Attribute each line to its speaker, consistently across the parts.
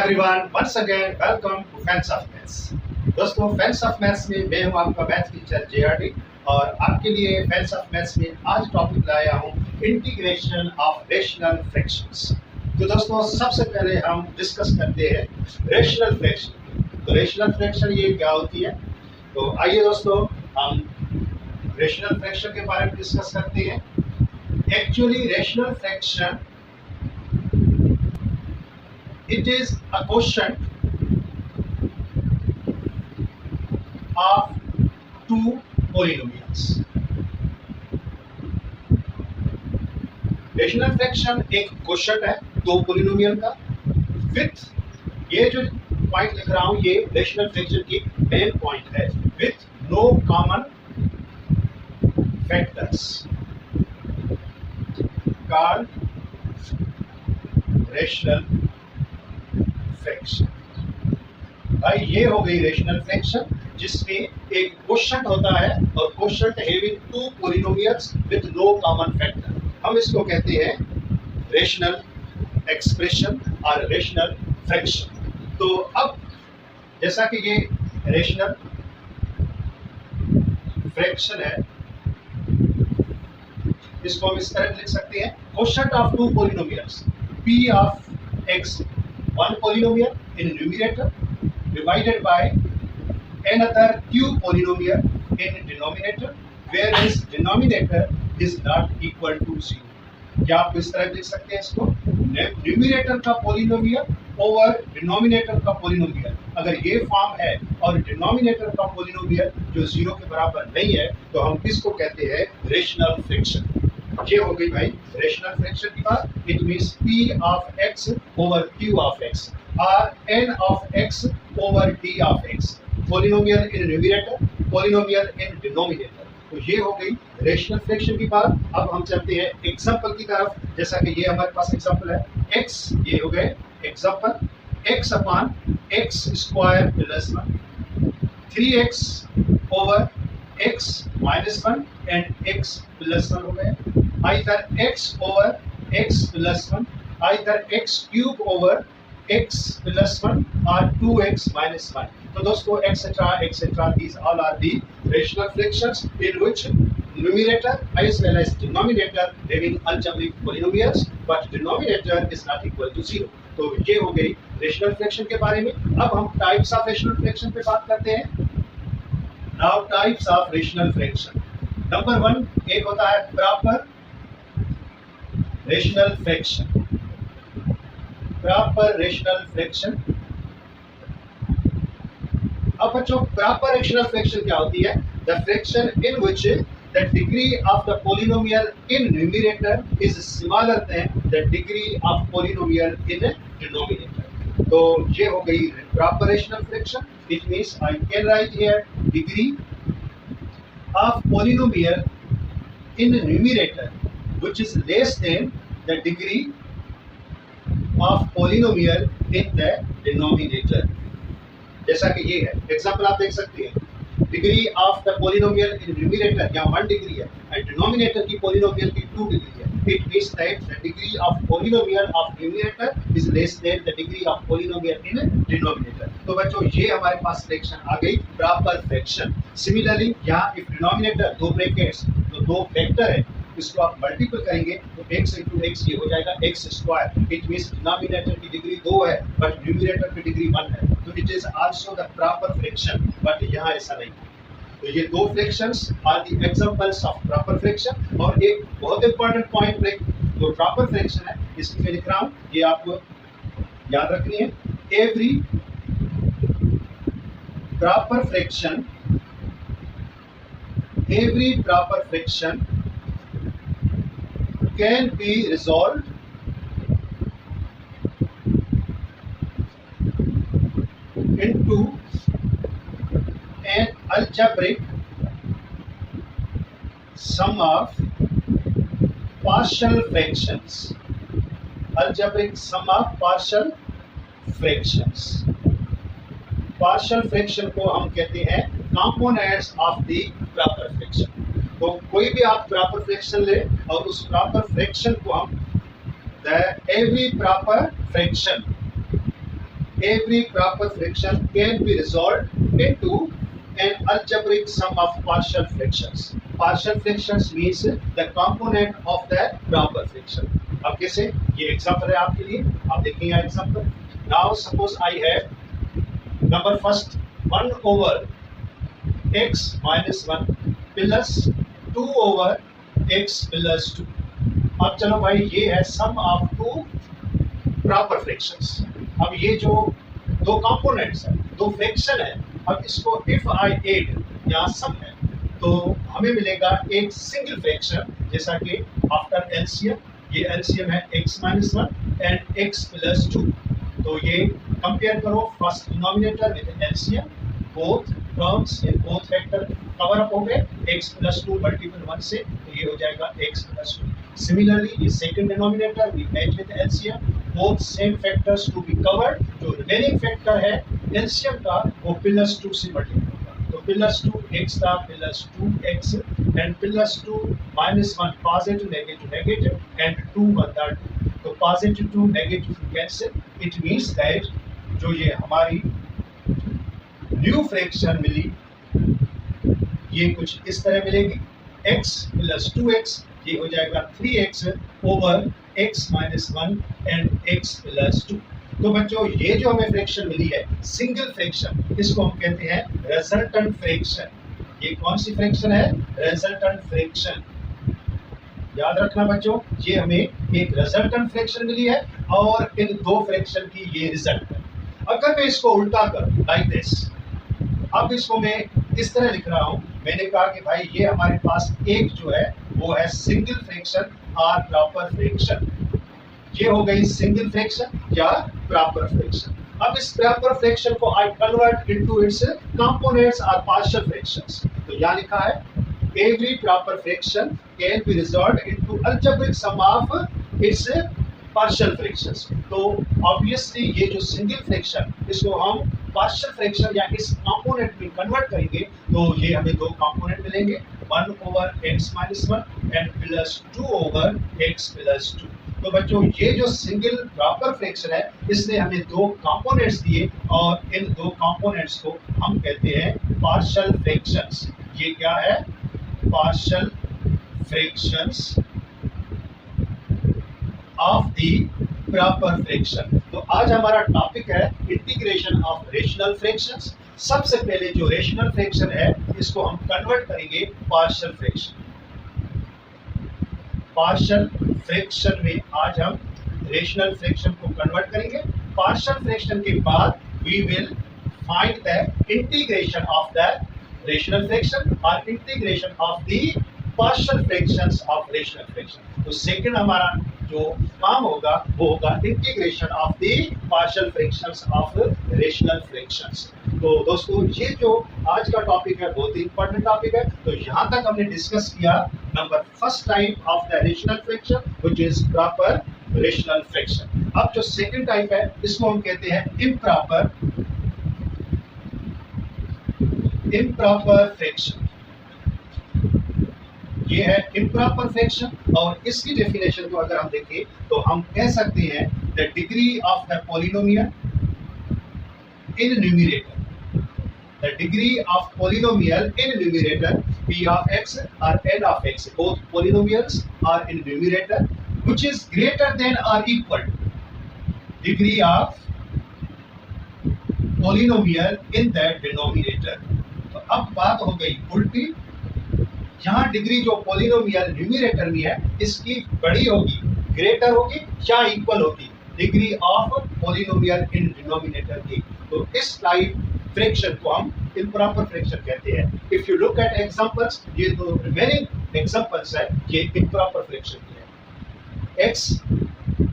Speaker 1: Everyone, once again welcome to fans of maths. दोस्तों, fans of maths में मैं हूं आपका मैथ्स टीचर JRD और आपके लिए फैंस ऑफ मैथ्स में आज टॉपिक लाया हूं इंटीग्रेशन ऑफ रेशनल फ्रैक्शंस। तो दोस्तों, सबसे पहले हम डिस्कस करते हैं रेशनल फ्रैक्शन। तो रेशनल फ्रैक्शन ये क्या होती है? तो आइए दोस्तों, हम रेशनल फ्रैक्शन के बारे में डिस्कस करते हैं। Actually rational fraction it is a quotient of two polynomials. Rational fraction एक क्वोशंट है दो पोलिनोमियल का विथ, ये जो पॉइंट लिख रहा हूं ये रेशनल फ्रैक्शन की मेन पॉइंट है, with no common factors called rational fraction. भाई ये हो गई रेशनल फ्रैक्शन जिसमें एक क्वोशंट होता है और quotient having two polynomials with no common factor. हम इसको कहते हैं रेशनल एक्सप्रेशन और रेशनल फ्रैक्शन। तो अब जैसा कि ये रेशनल फ्रैक्शन है, इसको हम इस तरह लिख सकते हैं, quotient of two polynomials p of x, one polynomial in numerator divided by another q polynomial in denominator, whereas denominator is not equal to 0। क्या आप इस तरह लिख सकते हैं इसको, न्यूमिनेटर का पोलिनोमियल ओवर डिनोमिनेटर का पोलिनोमियल। अगर ये फॉर्म है और डिनोमिनेटर का पोलिनोमियल जो 0 के बराबर नहीं है तो हम किसको कहते हैं? Rational fraction. ये हो गई भाई रेशनल फ्रैक्शन की बात। It means p of x over q of x और n of x over d of x, polynomial in numerator, polynomial in denominator. तो ये हो गई रेशनल फ्रैक्शन की बात। अब हम चलते हैं एग्जांपल की तरफ। जैसा कि ये हमारे पास एग्जांपल है x, ये हो गए example x upon x square plus 1, 3x over x minus 1 and x plus 1 हो गए, either x over x plus 1, either x cube over x plus 1 or 2x minus 1। तो दोस्तों etc. these all are the rational fractions in which numerator as well as denominator having algebraic polynomials but denominator is not equal to 0। तो ये हो गई rational fraction के बारे में। अब हम टाइप्स ऑफ रेशनल फ्रैक्शन पे बात करते हैं। Now types of rational fraction. Number 1 एक होता है proper rational fraction. Proper rational fraction. अब बच्चों, प्रॉपर रेशनल फ्रैक्शन क्या होती है? The fraction in which the degree of the polynomial in numerator is smaller than the degree of polynomial in denominator. तो ये हो गई proper rational fraction. It means I can write here degree of polynomial in numerator which is less than the degree of polynomial in the denominator। जैसा कि ये है example आप देख सकते हैं, degree of the polynomial in numerator यहाँ 1 degree है एंड डिनोमिनेटर की पोलिनोमियल की 2 डिग्री है। It means that the degree of polynomial of numerator is less than the degree of polynomial in denominator. तो बच्चों, ये हमारे पास फ्रैक्शन आ गई प्रॉपर फ्रैक्शन। सिमिलरली यहाँ इफ डिनोमिनेटर दो ब्रैकेट्स तो दो फैक्टर है, इसको आप मल्टीपल करेंगे तो x into x ये हो जाएगा x square. It means denominator की डिग्री 2 है बट न्यूमरेटर की डिग्री 1 है, तो it is also the proper fraction. But यहाँ ऐसा नहीं। तो ये दो fractions are the examples of proper fraction. और एक बहुत इंपॉर्टेंट पॉइंट जो प्रॉपर फ्रैक्शन है इसमें मैं लिख रहा हूँ, ये आपको याद रखनी है। Every proper fraction, every proper fraction can be resolved into an algebraic sum of partial fractions। algebraic sum of partial fractions। partial fraction को हम कहते हैं components of the proper fraction। तो कोई भी आप प्रॉपर फ्रैक्शन ले और उस प्रॉपर फ्रैक्शन को हम the every proper fraction every proper fraction can be resolved into an algebraic sum of partial fractions. Partial fractions means the component of the proper fraction. अब कैसे, ये एग्जांपल है आपके लिए, आप देखेंगे example. Now suppose I have number first 1 over x minus 1 plus 2 over x plus 2. अब चलो भाई, ये है सम ऑफ टू प्रॉपर फ्रैक्शंस. अब ये जो दो कंपोनेंट्स है, दो फ्रैक्शन है, अब इसको इफ आई एड, यहाँ सम है, तो हमें मिलेगा एक सिंगल फ्रैक्शन, जैसा कि आफ्टर एलसीएम, ये एलसीएम है x minus 1 and x plus 2. तो ये कंपेयर करो first denominator with LCM, both terms in both factor cover up हो गए, x plus 2 मल्टीपल 1 से, तो ये हो जाएगा x plus 2. सिमिलरली ये second denominator we match with LCM, both same factors to be covered. जो रिमेनिंग फैक्टर है एलसीएम का, वो प्लस 2 से मल्टीपल होगा, तो प्लस 2x था plus 2x and plus 2 minus 1 positive negative and 2 1 था. तो positive 2 negative cancel. It means that जो ये हमारी न्यू फ्रैक्शन मिली, ये कुछ इस तरह मिलेगी, x plus 2x, ये हो जाएगा 3x over x minus 1 and x plus 2. तो बच्चों, ये जो हमें फ्रैक्शन मिली है सिंगल फ्रैक्शन, इसको हम कहते हैं रिजल्टेंट फ्रैक्शन. ये कौन सी फ्रैक्शन है? Resultant fraction. याद रखना बच्चों, ये हमें एक रिजल्टेंट फ्रैक्शन मिली है और इन दो फ्रैक्शन की ये रिजल्ट है. अगर मैं इसको उल्टा करूं लाइक दिस, अब इसको मैं इस तरह लिख रहा हूं. मैंने कहा कि भाई ये हमारे पास एक जो है वो है सिंगल फ्रैक्शन और प्रॉपर फ्रैक्शन. ये हो गई सिंगल फ्रैक्शन या प्रॉपर फ्रैक्शन. अब इस प्रॉपर फ्रैक्शन को आई कन्वर्ट इनटू इट्स कंपोनेंट्स और पार्शियल फ्रैक्शंस. तो यहाँ लिखा है every proper fraction can be resolved into algebraic sum of its partial fractions. तो ऑब्वियसली ये जो सिंगल फ्रैक्शन, इसको हम पार्शियल फ्रैक्शन या इस कंपोनेंट में कन्वर्ट करेंगे, तो ये हमें दो कंपोनेंट मिलेंगे, 1 over x minus 1 and plus 2 over x plus 2. तो बच्चों, ये जो सिंगल प्रॉपर फ्रैक्शन है, इसने हमें दो कंपोनेंट्स दिए और इन दो कंपोनेंट्स को हम कहते हैं पार्शियल फ्रैक्शंस. ये क्या है? Partial fractions of the proper fraction. तो आज हमारा टॉपिक है इंटीग्रेशन ऑफ रेशनल फ्रैक्शंस. सबसे पहले जो रेशनल फ्रैक्शन है, इसको हम कन्वर्ट करेंगे पार्शियल फ्रैक्शन. पार्शियल फ्रैक्शन में आज हम रेशनल फ्रैक्शन को कन्वर्ट करेंगे. पार्शियल फ्रैक्शन के बाद we will find the integration of the rational fraction और integration of the partial fractions of rational fraction. तो सेकंड हमारा जो काम होगा वो होगा integration of the partial fractions of rational fractions. तो दोस्तों, ये जो आज का टॉपिक है बहुत ही इंपॉर्टेंट टॉपिक है. तो यहाँ तक हमने डिस्कस किया number first type of the rational fraction which is proper rational fraction. अब जो सेकंड टाइप है, इसको हम कहते हैं इम्प्रॉपर फ्रैक्शन. ये है इम्प्रॉपर फ्रैक्शन और इसकी डेफिनेशन को अगर हम देखें तो हम कह सकते हैं the degree of the polynomial in numerator. The degree of polynomial in numerator p of x or n of x, both polynomials are in numerator, which is greater than or equal to degree of polynomial in the denominator. तो अब बात हो गई उल्टी. यहाँ degree जो polynomial numerator में है, इसकी बड़ी होगी, ग्रेटर होगी या इक्वल होगी degree of polynomial in denominator की. तो इस टाइप फ्रैक्शन को हम इम्प्रॉपर फ्रैक्शन कहते हैं. If you look at examples, ये तो रिमेनिंग एग्जांपल्स है, ये इम्प्रॉपर फ्रैक्शन की है. x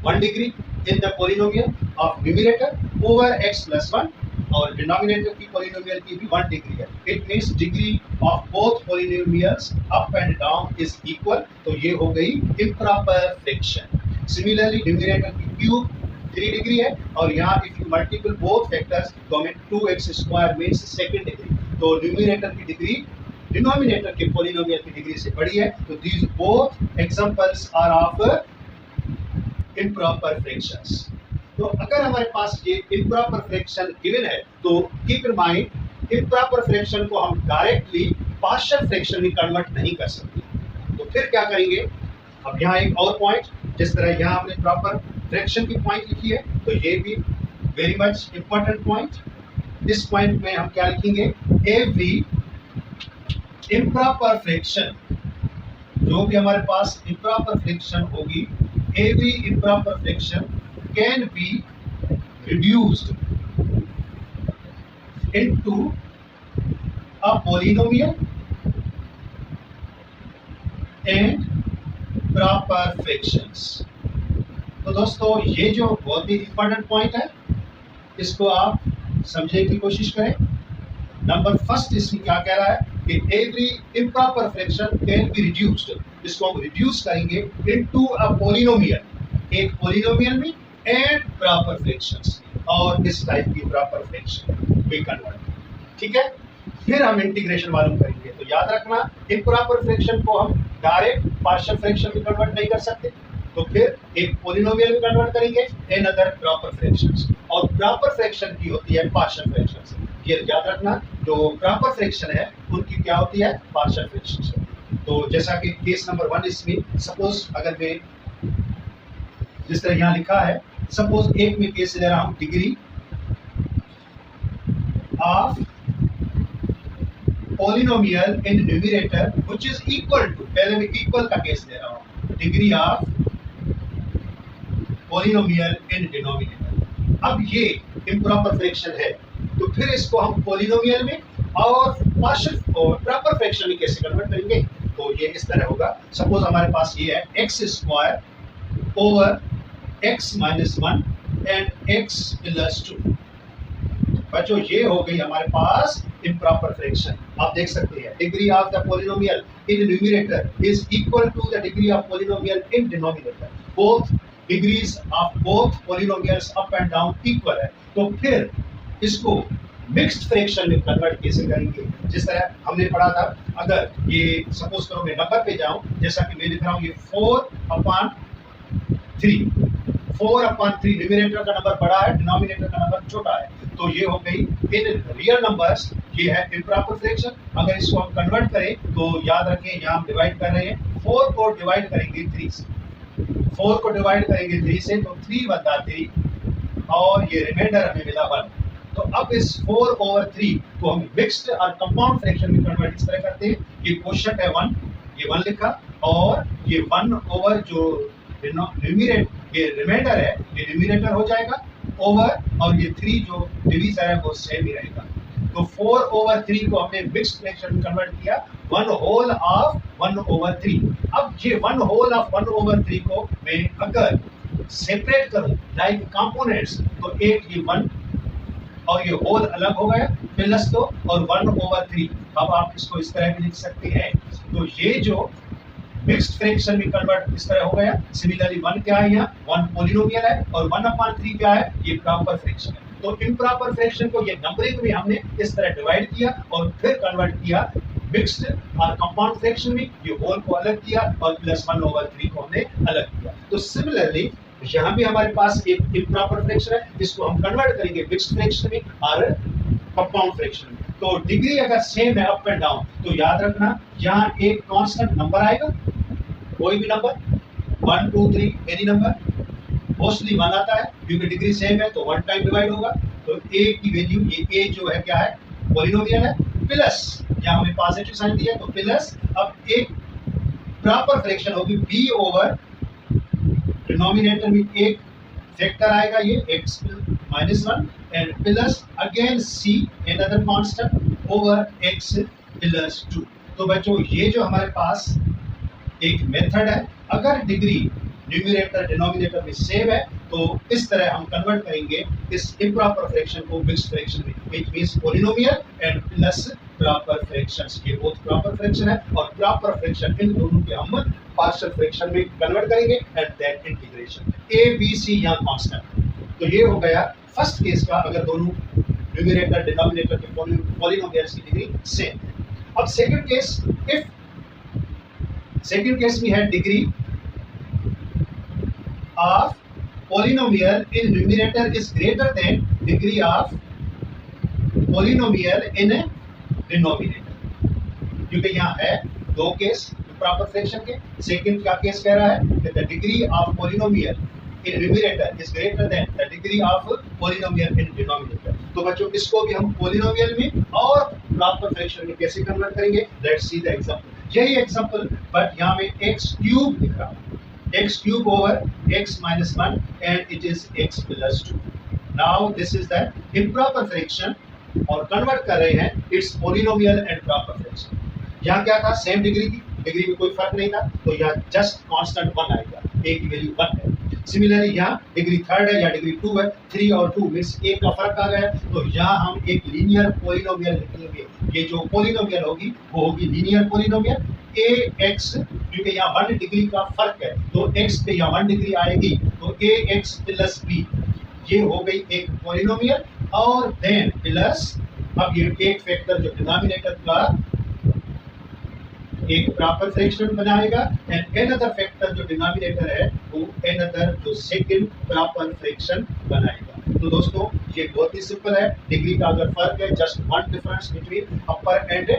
Speaker 1: 1 degree in the polynomial of numerator over x plus 1 और डिनोमिनेटर की पॉलिनोमियल की भी 1 डिग्री है. It means degree of both polynomials up and down is equal. तो ये हो गई इम्प्रॉपर फ्रैक्शन. सिमिलरली न्यूमरेटर की क्यूब 3 डिग्री है और यहाँ if you multiple both factors तो हमें 2x square means second degree. तो न्यूमरेटर की डिग्री डिनोमिनेटर के पॉलिनोमियल की डिग्री से बड़ी है. तो these both examples are of improper fractions. तो अगर हमारे पास ये इम्प्रॉपर फ्रैक्शन गिवन है तो keep in mind improper fraction को हम डायरेक्टली पार्शियल फ्रैक्शन में कन्वर्ट नहीं कर सकते। तो फिर क्या करेंगे, अब यहाँ एक और पॉइंट, जिस तरह यहाँ हमने प्रॉपर फ्रैक्शन की पॉइंट लिखी है तो ये भी वेरी मच इंपॉर्टेंट पॉइंट। इस पॉइंट में हम क्या लिखेंगे, एवरी इम्प्रॉपर फ्रैक्शन, जो भी हमारे पास इम्प्रॉपर फ्रैक्शन होगी, every improper fraction can be reduced into a polynomial and proper fractions. तो दोस्तों ये जो बहुत ही इंपॉर्टेंट पॉइंट है, इसको आप समझने की कोशिश करें। नंबर फर्स्ट इसमें क्या कह रहा है कि every improper fraction can be reduced, इसको हम रिड्यूस करेंगे इनटू अ पॉलिनोमियल, एक पॉलिनोमियल में एंड प्रॉपर फ्रैक्शंस, और इस टाइप की प्रॉपर फ्रैक्शन भी कन्वर्ट। ठीक है, फिर हम इंटीग्रेशन मालूम करेंगे। तो याद रखना, इम्प्रॉपर फ्रैक्शन को हम डायरेक्ट पार्शियल फ्रैक्शन में कन्वर्ट नहीं कर सकते, तो फिर एक पॉलिनोमियल में कन्वर्ट करेंगे एंड अदर प्रॉपर फ्रैक्शंस, और प्रॉपर फ्रैक्शन की होती है पार्शियल फ्रैक्शंस। ये याद रखना, जो प्रॉपर फ्रैक्शन है उनकी क्या होती है, पार्शियल फ्रैक्शंस। तो जैसा कि केस नंबर 1 इसमें सपोज अगर मैं जिस तरह यहाँ लिखा है, सपोज एक में केस ले रहा हूँ, degree of polynomial in numerator which is equal to, पहले मैं इक्वल का केस ले रहा हूँ, degree of polynomial in denominator. अब ये इम्प्रॉपर फ्रैक्शन है, तो फिर इसको हम पॉलिनोमियल में और पार्शियल और प्रॉपर फ्रैक्शन में कैसे कन्वर्ट करेंगे। तो ये इस तरह होगा, सपोज हमारे पास ये है x square over x minus 1 and x plus 2। बच्चों ये हो गई हमारे पास इम्प्रॉपर फ्रैक्शन। आप देख सकते हैं, degree of the polynomial in numerator is equal to the degree of polynomial in denominator, both degrees of both polynomials up and down equal है। तो फिर इसको मिक्स्ड फ्रैक्शन में कन्वर्ट कैसे करेंगे, जिस तरह हमने पढ़ा था, अगर ये सपोज करो मैं नंबर पे जाऊं, जैसा कि मैं लिख रहा हूं ये 4/3, 4/3 न्यूमरेटर का नंबर बड़ा है, डिनोमिनेटर का नंबर छोटा है, तो ये हो गई इन रियल नंबर्स, ये है इम्प्रॉपर फ्रैक्शन। अगर इसको हम कन्वर्ट करें तो याद रखें, यहाँ हम डिवाइड कर रहे हैं, 4 को डिवाइड करेंगे 3 से, 4 को डिवाइड करेंगे 3 से, तो 3 बता 3 और ये रिमाइंडर हमें मिला 1। तो अब इस 4/3 को हम मिक्स्ड और कंपाउंड फ्रैक्शन में कन्वर्ट इस तरह करते हैं, ये क्वोशिएंट है 1, ये 1 लिखा, और ये 1 ओवर जो न्यूमरेटर ये रिमाइंडर है, ये न्यूमरेटर हो जाएगा ओवर, और ये 3 जो डिवीजर है वो सेम ही रहेगा। तो 4/3 को हमने मिक्स्ड फ्रैक्शन में कन्वर्ट किया, 1 होल ऑफ 1/3। अब ये 1 होल ऑफ 1/3 को मैं अगर सेपरेट करूं लाइक कंपोनेंट्स, तो एक ये 1 और ये होल अलग हो गया, प्लस 2 और 1/3। अब आप इसको इस तरह भी लिख सकते हैं। तो ये जो मिक्स्ड फ्रैक्शन में कन्वर्ट इस तरह हो गया। सिमिलरली 1 क्या है, यहाँ 1 पॉलिनोमियल है, और 1/3 क्या है, ये प्रॉपर फ्रैक्शन है। तो इम्प्रॉपर फ्रैक्शन को ये नंबरिंग में हमने इस तरह डिवाइड किया और फिर कन्वर्ट किया मिक्स्ड और कंपाउंड फ्रैक्शन में, ये होल को अलग किया और प्लस 1/3 को हमने अलग किया। तो सिमिलरली यहाँ भी हमारे पास एक इम्प्रॉपर फ्रैक्शन है, इसको हम कन्वर्ट करेंगे मिक्स्ड फ्रैक्शन में और कंपाउंड फ्रैक्शन में। तो डिग्री अगर सेम है अप एंड डाउन, तो याद रखना यहाँ एक कांस्टेंट नंबर आएगा, कोई भी नंबर 1 2 3 एनी नंबर, मोस्टली 1 आता है क्योंकि डिग्री सेम है, तो 1 टाइम डिवाइड होगा। तो ए की वैल्यू, ये ए जो है क्या है, पॉलिनोमियल है, प्लस यहाँ हमें पॉजिटिव साइन दिया तो प्लस, अब एक प्रॉपर फ्रैक्शन होगी बी ओवर डिनोमिनेटर में एक फैक्टर आएगा, ये x - 1 and plus again c another constant over x plus 2। तो बच्चों ये जो हमारे पास एक मेथड है, अगर डिग्री न्यूमरेटर डिनोमिनेटर में सेम है तो इस तरह हम कन्वर्ट करेंगे इस इम्प्रॉपर फ्रैक्शन को मिक्स्ड फ्रैक्शन में, which means polynomial and plus proper fractions. ये बोथ प्रॉपर फ्रैक्शन है, और प्रॉपर फ्रैक्शन इन दोनों के हम पार्शियल फ्रैक्शन में कन्वर्ट करेंगे and that integration. A B C यहाँ कांस्टेंट। तो ये हो गया फर्स्ट केस का, अगर दोनों न्यूमरेटर डिनोमिनेटर के पॉलिनोमियल्स की डिग्री सेम। अब second case, if second case में है degree of polynomial in numerator is greater than degree of polynomial in denominator. क्योंकि यहाँ है दो केस प्रॉपर फ्रैक्शन के। सेकंड का केस कह रहा है कि the degree of polynomial in numerator is greater than the degree of polynomial in denominator. तो बच्चों इसको भी हम पोलिनोमियल में और प्रॉपर फ्रैक्शन में कैसे कन्वर्ट करेंगे, लेट्स सी द एग्जांपल। यही एग्जांपल बट यहाँ में x क्यूब लिख रहा हूँ, x cube over x minus 1 and it is x plus 2. Now this is the improper fraction और कन्वर्ट कर रहे हैं it's polynomial and proper fraction. यहाँ क्या था, सेम डिग्री की, डिग्री में कोई फर्क नहीं था, तो यहाँ जस्ट कांस्टेंट 1 आएगा, a की वैल्यू 1 है। सिमिलरली यहाँ डिग्री 3 है या डिग्री 2 है, 3 और 2 मींस 1 का फर्क आ गया है, तो यहाँ हम एक लीनियर पोलिनोमियल लिखेंगे। ये जो पोलिनोमियल होगी वो होगी लीनियर पोलिनोमियल ax, क्योंकि यहाँ 1 डिग्री का फर्क है, तो x पे यहाँ 1 डिग्री आएगी, तो ax प्लस b ये हो गई एक पोलिनोमियल। और देन प्लस अब ये एक फैक्टर जो डिनोमिनेटर का एक प्रॉपर फ्रैक्शन बनाएगा एंड अनदर फैक्टर जो डिनोमिनेटर है वो अनदर जो सेकंड प्रॉपर फ्रैक्शन बनाएगा। तो दोस्तों ये बहुत ही सिंपल है, डिग्री का अगर फर्क है just 1 difference between upper and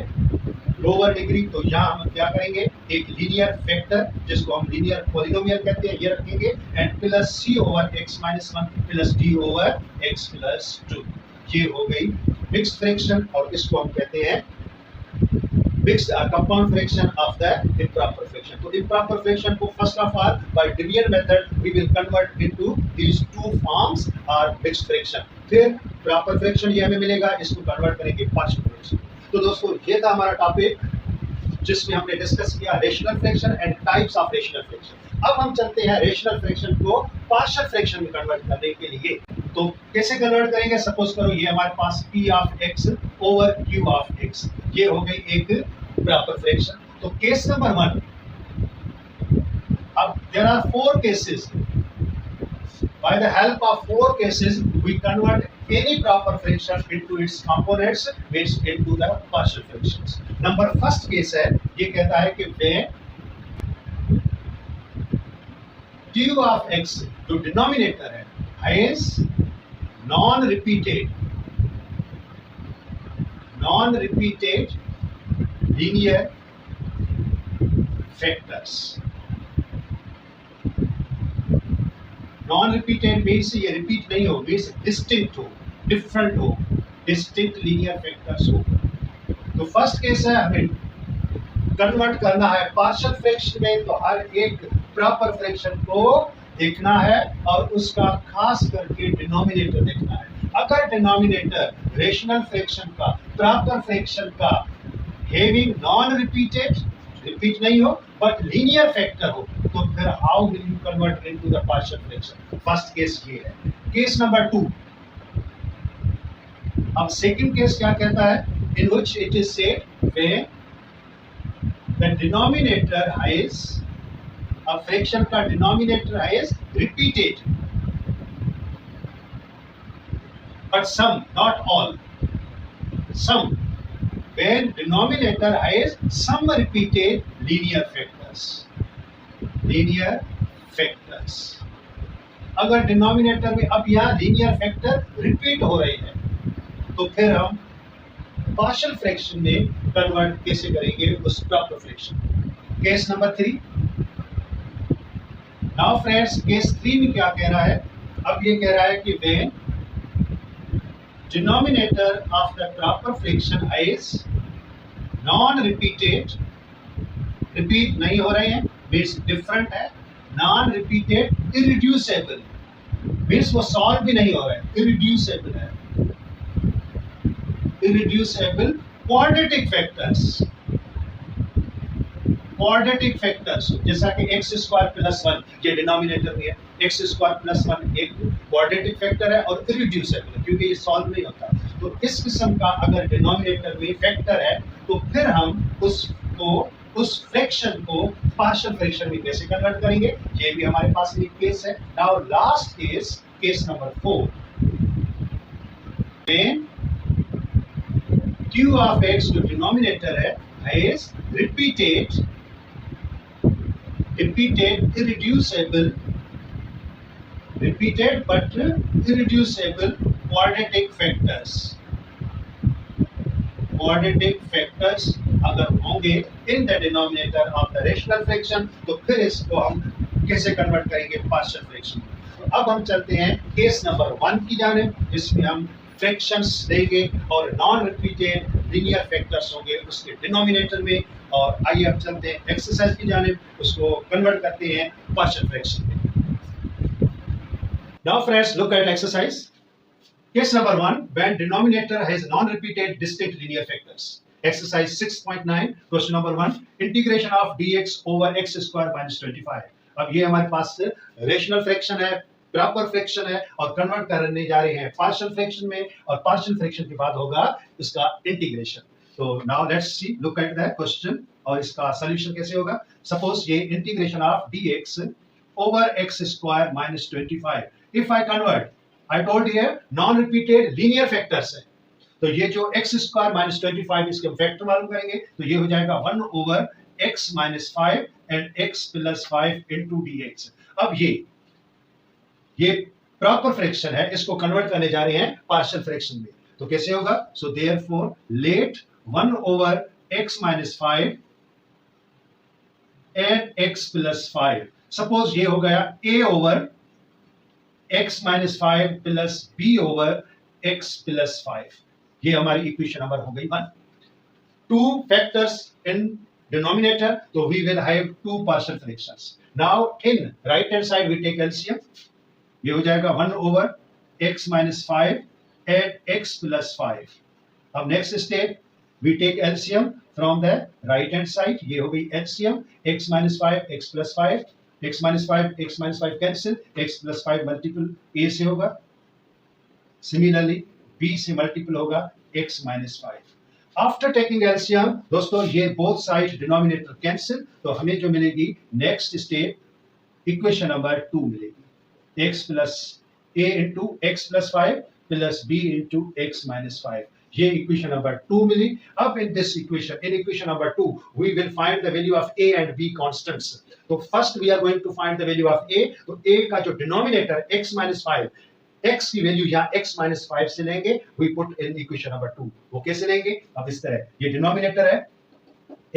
Speaker 1: lower degree, तो यहाँ हम क्या करेंगे, एक लीनियर फैक्टर जिसको हम लीनियर पोलिनोमियल कहते हैं ये रखेंगे and plus c over x minus 1 plus d over x plus 2। ये हो गई मिक्स्ड फ्रैक्शन और इसको हम कहते हैं mixed compound fraction of the improper fraction. तो improper fraction को first of all by division method we will convert into these two forms or mixed fraction. फिर proper fraction ये हमें मिलेगा, इसको convert करेंगे partial fraction. तो दोस्तों ये था हमारा टॉपिक जिसमें हमने डिस्कस किया rational fraction and types of rational fraction. अब हम चलते हैं रेशनल फ्रैक्शन को पार्शियल फ्रैक्शन में कन्वर्ट करने के लिए। तो कैसे कन्वर्ट करेंगे, सपोज करो ये हमारे पास p of x over q of x, ये हो गई एक प्रॉपर फ्रैक्शन। तो केस नंबर 1, अब there are 4 cases, by the help of 4 cases we convert any proper fraction into its components means into the partial fractions. Number first case है, ये कहता है कि when q of x जो denominator है has non-repeated linear factors. Non repeated means ये repeat नहीं हो, मीन्स डिस्टिंक्ट हो, डिफरेंट हो, डिस्टिंक्ट लीनियर फैक्टर्स हो। तो फर्स्ट केस है हमें कन्वर्ट करना है पार्शियल फ्रैक्शन में, तो हर एक प्रॉपर फ्रैक्शन को देखना है और उसका खास करके डिनोमिनेटर देखना है। अगर डिनोमिनेटर रेशनल फ्रैक्शन का, प्रॉपर फ्रैक्शन का हैविंग नॉन रिपीटेड, रिपीट नहीं हो बट लीनियर फैक्टर हो, तो फिर how will you convert into the partial fraction. First case ये है। केस नंबर 2, अब सेकंड केस क्या कहता है, in which it is said when the denominator has a fraction का denominator has repeated but some not all, some when denominator has some repeated linear factors, linear factors। अगर denominator में अब यहाँ linear factor repeat हो रहे हैं, तो फिर हम पार्शियल फ्रैक्शन में कन्वर्ट कैसे करेंगे उस proper fraction. Case number 3, now friends case 3 में क्या कह रहा है, अब ये कह रहा है कि when denominator of the proper fraction is non-repeated, repeat नहीं हो रहे हैं means different है, non-repeated, irreducible means वो solve भी नहीं हो रहा है, irreducible है, irreducible quadratic factors, quadratic factors जैसा कि x स्क्वायर प्लस 1 ये डिनोमिनेटर में है, x स्क्वायर प्लस 1 एक क्वाड्रेटिक फैक्टर है और इरिड्यूसिबल है क्योंकि ये सॉल्व नहीं होता। तो इस किस्म का अगर डिनोमिनेटर में फैक्टर है तो फिर हम उस फ्रैक्शन को पार्शियल फ्रैक्शन में कैसे कन्वर्ट करेंगे, ये भी हमारे पास एक केस है। Now last case, case number 4, when q of x जो डिनोमिनेटर है has repeated irreducible repeated but irreducible quadratic factors. Quadratic factors अगर होंगे in the denominator of the rational fraction तो फिर इसको हम कैसे कन्वर्ट करेंगे पार्शियल फ्रैक्शन। तो अब हम चलते हैं केस नंबर 1 की जानिब, जिसमें हम फ्रैक्शंस देंगे और नॉन रिपीटेड लीनियर फैक्टर्स होंगे उसके डिनोमिनेटर में। और आइए अब चलते हैं एक्सरसाइज की जानिब, उसको कन्वर्ट करते हैं पार्शियल फ्रैक्शन में। Now friends, look at exercise. Case number 1, when denominator has non-repeated distinct linear factors. Exercise 6.9, question number 1, integration of dx over x square minus 25. अब ये हमारे पास रेशनल फ्रैक्शन है, प्रॉपर फ्रैक्शन है और convert करने जा रहे हैं पार्शियल फ्रैक्शन में, और पार्शियल फ्रैक्शन के बाद होगा इसका इंटीग्रेशन। तो now let's see, look at the question और इसका सॉल्यूशन कैसे होगा। सपोज ये integration of dx over x square minus 25. If I convert, I told you non repeated linear factors है, तो ये जो x स्क्वायर माइनस 25 इसके फैक्टर मालूम करेंगे तो ये हो जाएगा 1 over x minus 5 and x plus 5 into dx। अब ये प्रॉपर फ्रैक्शन है, इसको कन्वर्ट करने जा रहे हैं पार्शियल फ्रैक्शन में, तो कैसे होगा। So therefore let 1 over x minus 5 and x plus 5। Suppose ये हो गया a over x minus 5 plus b over x plus 5। ये हमारी इक्वेशन नंबर हो गई 1। टू फैक्टर्स इन डिनोमिनेटर, तो we will have two partial fractions. Now in right hand side we take LCM, ये हो जाएगा 1 over x minus 5 and x plus 5। अब next step we take LCM from the right hand side, ये हो गई LCM x minus 5 x plus 5, x minus 5 cancel, x plus 5 multiple a से होगा, similarly b से मल्टीपल होगा x minus 5। After taking LCM दोस्तों ये बोथ साइड डिनोमिनेटर कैंसिल, तो हमें जो मिलेगी नेक्स्ट स्टेप इक्वेशन नंबर 2 मिलेगी, x plus a into x plus 5 plus b into x minus 5। ये इक्वेशन नंबर 2 मिली। अब in this equation, in equation number 2 we will find the value of a and b constants. तो first we are going to find the value of a। तो a का जो denominator x minus 5, x की value यहाँ x minus 5 से लेंगे, we put in equation number 2। वो कैसे लेंगे, अब इस तरह, ये डिनोमिनेटर है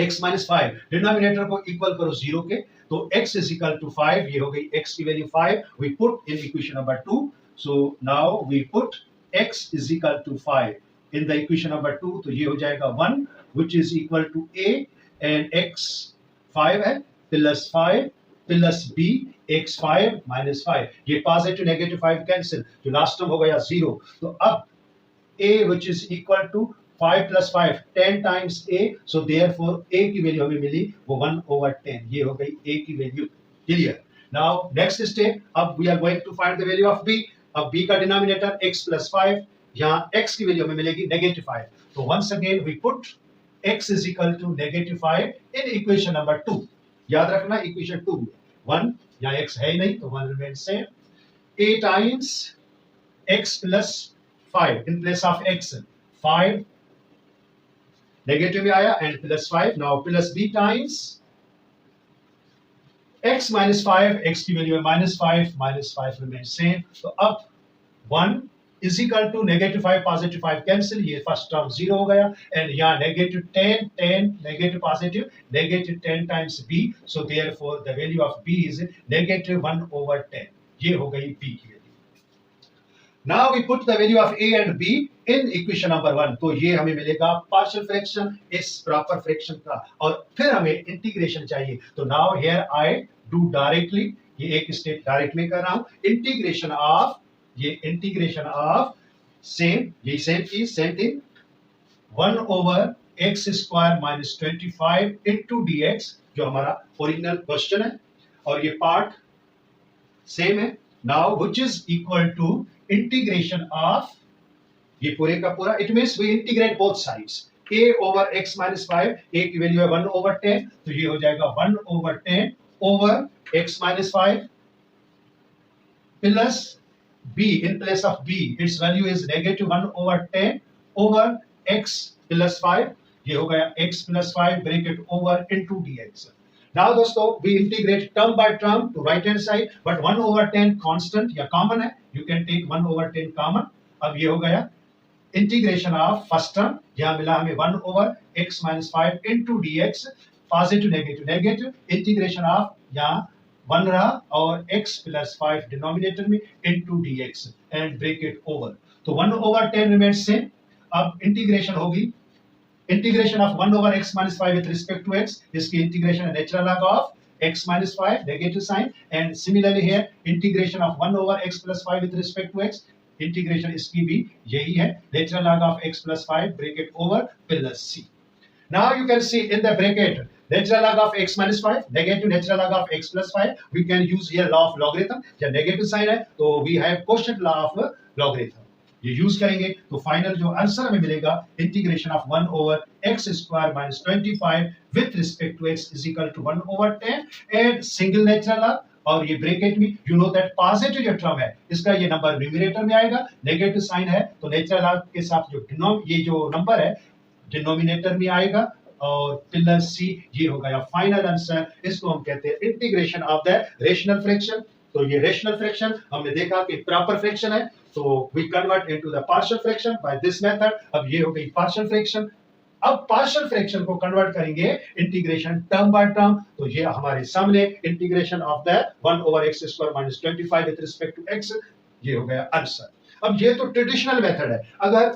Speaker 1: x माइनस 5, डिनोमिनेटर को इक्वल करो 0 के, तो x इज इक्वल टू 5, ये हो गई x की value 5, we put in equation number 2। So now we put x is equal to 5 in the equation number 2, तो ये हो जाएगा 1 which is equal to a and x 5 है plus 5 plus b x 5 minus 5। ये positive negative 5 cancel, जो last term हो गया 0। तो अब a which is equal to 5 plus 5 10 times a, so therefore a की वैल्यू हमें मिली वो 1 over 10, ये हो गई a की value. Clear. Now next step, अब we are going to find the value of b। अब b का डिनोमिनेटर x प्लस 5, यहाँ x की वैल्यू हमें मिलेगी नेगेटिव 5, तो once again we put x is equal to negative 5 in equation number 2। याद रखना इक्वेशन 2 में 1, यहाँ x है ही नहीं तो 1 remain same. a times x plus 5 in place of x 5 negative में आया and plus 5, now plus b times x minus 5, x की वैल्यू है माइनस 5 रिमेन सेम। तो अब 1 is equal to negative 5 positive 5 cancel, ये फर्स्ट टर्म 0 हो गया and यहाँ negative 10 negative positive negative 10 times b, so therefore the value of b is negative 1 over 10। ये हो गई b की वैल्यू। Now we put the value of a and b in equation number 1, तो ये हमें मिलेगा पार्शियल फ्रैक्शन इस प्रॉपर फ्रैक्शन का, और फिर हमें इंटीग्रेशन चाहिए। तो now here I do directly, ये एक स्टेप डायरेक्ट में कर रहा हूं, इंटीग्रेशन ऑफ, ये इंटीग्रेशन ऑफ सेम, ये सेम चीज same thing, 1 over x square minus 25 into dx, जो हमारा ओरिजिनल क्वेश्चन है, और ये पार्ट सेम है। Now which is equal to integration of, ये पूरे का पूरा, it means we integrate both sides, a over x minus 5, a की वैल्यू है 1 over 10, तो ये हो जाएगा 1 over 10 over x minus 5 plus b in place of b, its value is negative 1 over 10 over x plus 5, ये हो गया x plus 5 bracket over into dx। Now दोस्तों we integrate term by term to right hand side, but 1/10 constant या common है, you can take 1/10 common. अब ये हो गया इंटीग्रेशन ऑफ फर्स्ट टर्म, यहां मिला हमें 1/x-5 into dx, positive negative negative, integration of यहां 1 रहा और x + 5 डिनोमिनेटर में into dx and break it over, तो 1/10 रिमेन्स सेम. अब इंटीग्रेशन होगी integration of 1/x-5 with respect to x, इसकी इंटीग्रेशन है natural log of x-5 negative sign, and similarly here integration of 1/x + 5 with respect to x, integration इसकी भी यही है natural log of x + 5 bracket over plus c. Now you can see in the bracket natural log of x-5 negative natural log of x + 5, we can use here law of logarithm. जब negative sign है तो we have quotient law of logarithm, ये use करेंगे तो final जो answer हमें मिलेगा integration of 1/x² - 25 with respect to x is equal to 1/10 and single natural log, और ये ब्रैकेट में यू नो दैट पॉजिटिव जो टर्म है इसका ये नंबर न्यूमरेटर में आएगा, नेगेटिव साइन है तो नेचुरल लॉग के साथ जो ये जो नंबर है डिनोमिनेटर में आएगा, और प्लस सी ये हो गया फाइनल आंसर. इसको हम कहते हैं integration of the rational fraction. तो ये रेशनल फ्रैक्शन हमने देखा कि प्रॉपर फ्रैक्शन है, तो we convert into the partial fraction by this method. अब ये हो गई पार्शियल फ्रैक्शन. अब पार्शियल फ्रैक्शन को कन्वर्ट करेंगे इंटीग्रेशन टर्म बाय टर्म, तो ये हमारे सामने integration of the 1/x² - 25 with respect to x, ये हो गया आंसर. अब ये तो ट्रेडिशनल मेथड है, अगर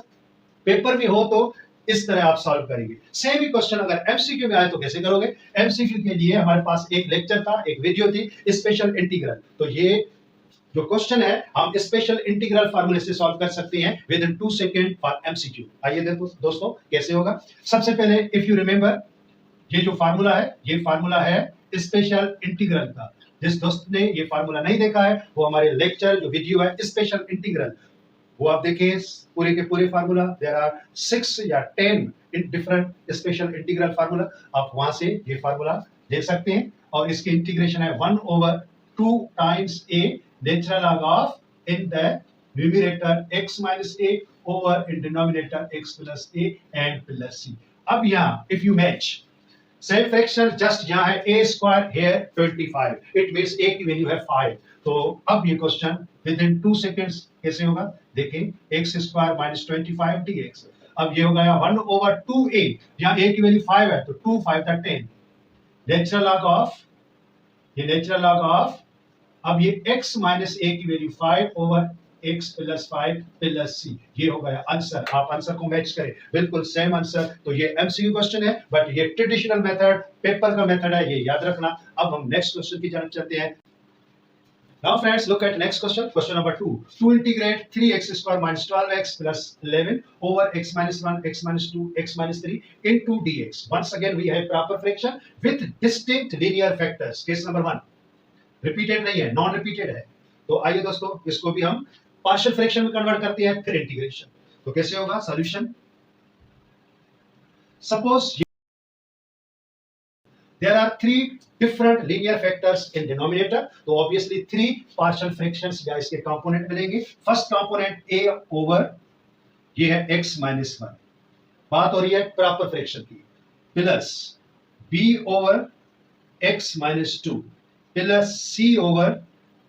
Speaker 1: पेपर में हो तो इस तरह आप सॉल्व करेंगे. सेम ही क्वेश्चन अगर एमसीक्यू में आए तो कैसे करोगे? एमसीक्यू के लिए हमारे पास एक लेक्चर था, एक वीडियो थी स्पेशल इंटीग्रल, तो ये जो क्वेश्चन है हम स्पेशल इंटीग्रल फार्मूले से सॉल्व कर सकते हैं with in 2 second for MCQ. आइए देखो दोस्तों कैसे होगा. सबसे पहले इफ यू रिमेंबर ये जो फार्मूला है ये फार्मूला है स्पेशल इंटीग्रल का. जिस दोस्त ने ये फार्मूला नहीं देखा है वो हमारे लेक्चर जो वीडियो है स्पेशल इंटीग्रल वो आप देखिए, पूरे के पूरे फार्मूला देयर आर 6 या 10 in different special integral formula, आप वहां से ये फार्मूला देख सकते हैं. और इसके इंटीग्रेशन है 1/2 times a natural log of in the numerator x - a over in denominator x + a and plus c. अब यहाँ if you match same fraction just यहाँ है a² here 25, it means a की वैल्यू है 5. तो अब ये क्वेश्चन विद इन 2 सेकंड्स कैसे होगा देखें, x² - 25 dx. अब ये हो गया 1/2a, यहाँ a की वैल्यू 5 है तो 2 5 10 नेचुरल लॉग ऑफ, ये नेचुरल लॉग ऑफ, अब ये x - a की value 5 over x + 5 plus c, ये हो गया आंसर. आप आंसर को मैच करें, बिल्कुल सेम आंसर. तो ये एमसीक्यू क्वेश्चन है बट ये ट्रेडिशनल मेथड पेपर का मेथड है, ये याद रखना. अब हम नेक्स्ट क्वेश्चन की जानब चलते हैं. Now friends, look at next question, question number 2. To integrate 3x² - 12x + 11 over x - 1, x - 2, x - 3 into dx. Once again we have proper fraction with distinct linear factors. Case number 1. Repeated नहीं है, non repeated है. तो आइए दोस्तों इसको भी हम partial fraction में कन्वर्ट करते हैं फिर इंटीग्रेशन. तो कैसे होगा solution? Suppose there are 3 different linear factors in denominator, तो obviously 3 partial fractions या इसके कंपोनेंट मिलेंगे. फर्स्ट कंपोनेंट a ओवर ये है x - 1, बात हो रही है प्रॉपर फ्रैक्शन की, plus b over x - 2 plus c over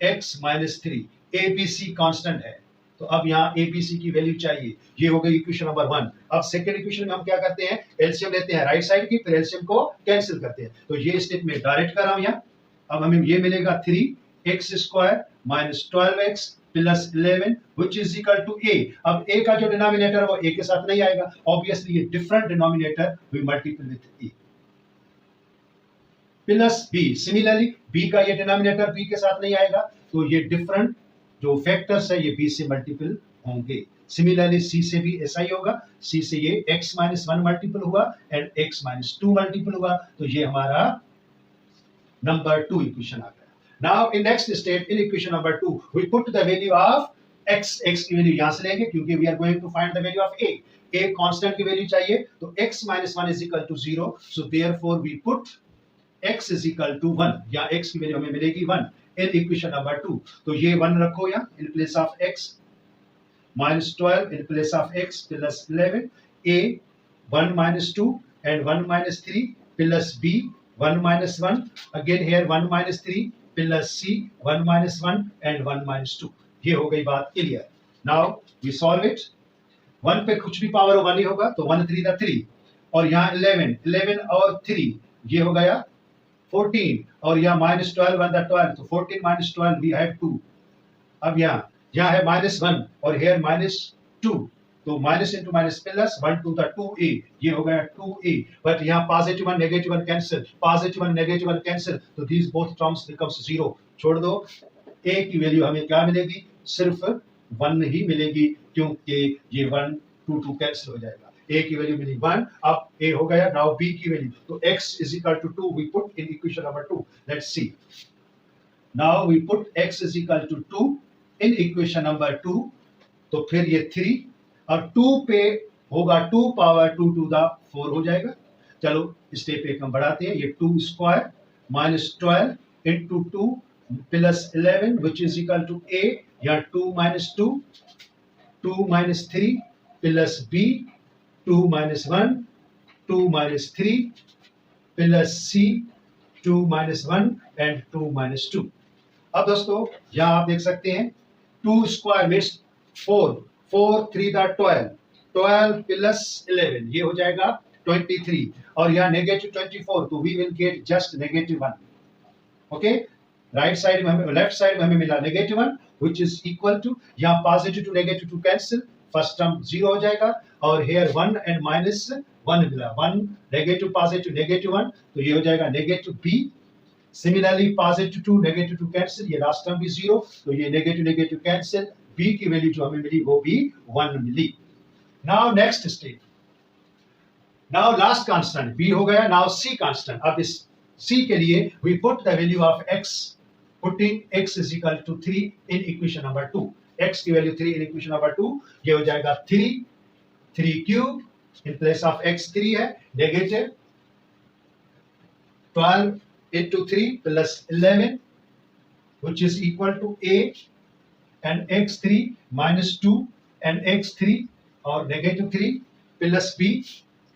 Speaker 1: x - 3. abc constant है, तो अब यहाँ abc की वैल्यू चाहिए. ये हो गई इक्वेशन नंबर 1. अब सेकंड इक्वेशन में हम क्या करते हैं, एलसीएम लेते हैं राइट साइड की, फिर एलसीएम को कैंसिल करते हैं. तो ये स्टेप में डायरेक्ट कर रहा हूं यहाँ. अब हमें ये मिलेगा 3x² - 12x + 11 which is equal to a. अब a का जो डिनोमिनेटर है वो a के साथ नहीं आएगा, ऑब्वियसली ये different denominator we multiple with a plus b. Similarly b का ये डिनोमिनेटर b के साथ नहीं आएगा, तो ये डिफरेंट जो फैक्टर्स है ये b से मल्टीपल होंगे. सिमिलरली c से भी ऐसा ही होगा, c से ये x - 1 मल्टीपल हुआ एंड x - 2 मल्टीपल हुआ, तो ये हमारा नंबर 2 इक्वेशन आ गया. Now in next step in equation number 2 we put the value of x. x की वैल्यू यहां से लेंगे क्योंकि we are going to find the value of a. a constant की वैल्यू चाहिए, तो x - 1 is equal to 0, so therefore we put x is equal to 1. या x की वैल्यू हमें मिलेगी 1 इन इक्वेशन नंबर 2. तो ये 1 रखो यहाँ इन place of x - 12 in place of x + 11, a 1 - 2 and 1 - 3 plus b 1 minus 1, again here 1 minus 3 plus c, 1 minus 1 and 1 minus 2. ये हो गई बात clear. Now we solve it. 1 पे कुछ भी पावर 1 ही होगा, तो 1 3 दा 3, और यहाँ 11 और 3 ये हो गया 14, और यहाँ minus 12 1 दा 12, तो 14 minus 12 we have 2. अब यहाँ है -1 और here -2, तो माइनस इंटू माइनस प्लस 1 2 दा 2a, ये हो गया 2a. बट यहाँ positive 1 negative 1 cancel, positive 1 negative 1 cancel, तो दीज बोथ टर्म्स बिकम्स 0. छोड़ दो. a की वैल्यू हमें क्या मिलेगी? सिर्फ 1 ही मिलेगी, क्योंकि ये 1 2 2 कैंसिल हो जाएगा. a की वैल्यू मिली 1. अब a हो गया. नाउ b की वैल्यू, तो x is equal to 2 we put in equation number 2. Let's see. Now we put x is equal to 2 in equation number 2, तो फिर ये 3 और 2 पे होगा 2 पावर 2 टू द 4 हो जाएगा. चलो स्टेप एक हम बढ़ाते हैं. ये 2 square minus 12 into 2 plus 11 which is equal to a, या 2 minus 2, 2 minus 3 plus b, 2 minus 1, 2 minus 3 plus c, 2 minus 1 and 2 minus 2. अब दोस्तों यहाँ आप देख सकते हैं 2 स्क्वायर मीन्स 4, 4 3 दा 12, 12 प्लस 11 ये हो जाएगा 23, और यहाँ नेगेटिव 24, तो we will get just -1. Okay, right side में हमें, लेफ्ट साइड में हमें मिला -1 व्हिच इज इक्वल टू, यहाँ positive two negative two cancel, first term 0 हो जाएगा, और हेयर 1 एंड -1 मिला, 1 नेगेटिव पॉजिटिव -1, तो ये हो जाएगा -b. Similarly positive two negative two cancel, ये लास्ट टर्म भी 0, तो ये नेगेटिव कैंसिल, b की वैल्यू जो हमें मिली वो भी 1 मिली. Now next step. Now last constant b हो गया. Now c constant. अब इस c के लिए we put the value of x, putting x is equal to 3 in equation number 2. x की वैल्यू 3 इन इक्वेशन नंबर 2, ये हो जाएगा 3 cube, in place of x 3 है, negative 12 into 3 plus 11 which is equal to a and x3 minus 2 and x3 or -3 plus b,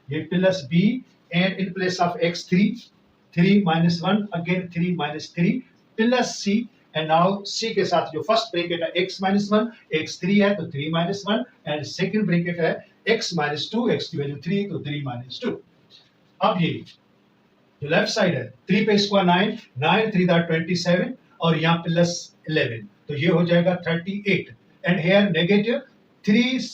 Speaker 1: ये plus b, and in place of x3 3 minus 1 again 3 minus 3 plus c, and now c के साथ जो first bracket है x minus 1 x3 है, तो 3 minus 1, and second bracket है x minus 2, x की value 3, तो 3 minus 2. अब ये जो लेफ्ट साइड है 3 पे स्क्वायर 9, 9 3 दा 27, और यहाँ प्लस 11, तो ये हो जाएगा 38, एंड हेयर नेगेटिव 3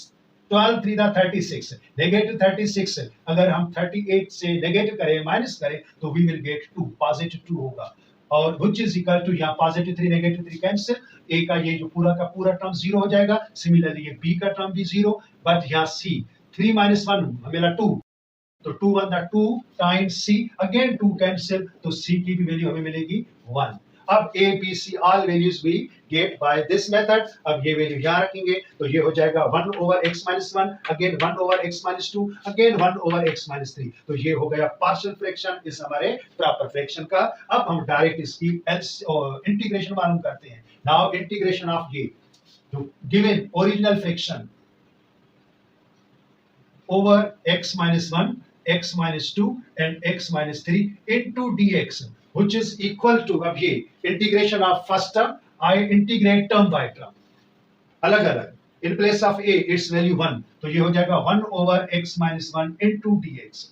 Speaker 1: 12 3 दा 36, नेगेटिव 36, अगर हम 38 से नेगेटिव करें, माइनस करें, तो वी विल गेट 2, पॉजिटिव 2 होगा, और व्हिच इज इक्वल टू, यहाँ पॉजिटिव 3 नेगेटिव 3 कैंसिल, a का ये जो पूरा का पूरा टर्म 0 हो जाएगा. सिमिलरली ये b का टर्म भी 0, बट यहाँ c 3 minus 1 मिला 2, तो 2 1 दा 2 टाइम्स c, अगेन 2 कैंसिल, तो c की भी वैल्यू हमें मिलेगी 1. अब a b c all values we get by this method. अब ये वैल्यू यहाँ रखेंगे, तो ये हो जाएगा 1 over x minus 1, again 1 over x minus 2, again 1 over x minus 3, तो ये हो गया पार्शियल फ्रैक्शन इस हमारे प्रॉपर फ्रैक्शन का. अब हम डायरेक्ट इसकी इंटीग्रेशन मालूम करते हैं. नाउ इंटीग्रेशन ऑफ ये जो given original fraction over x minus 1, x minus 2 and x minus 3 into dx, which is equal to, अब ये integration of first term, I integrate term by term अलग अलग. इन place of a it's value 1, तो ये हो जाएगा 1 over x minus 1 into dx.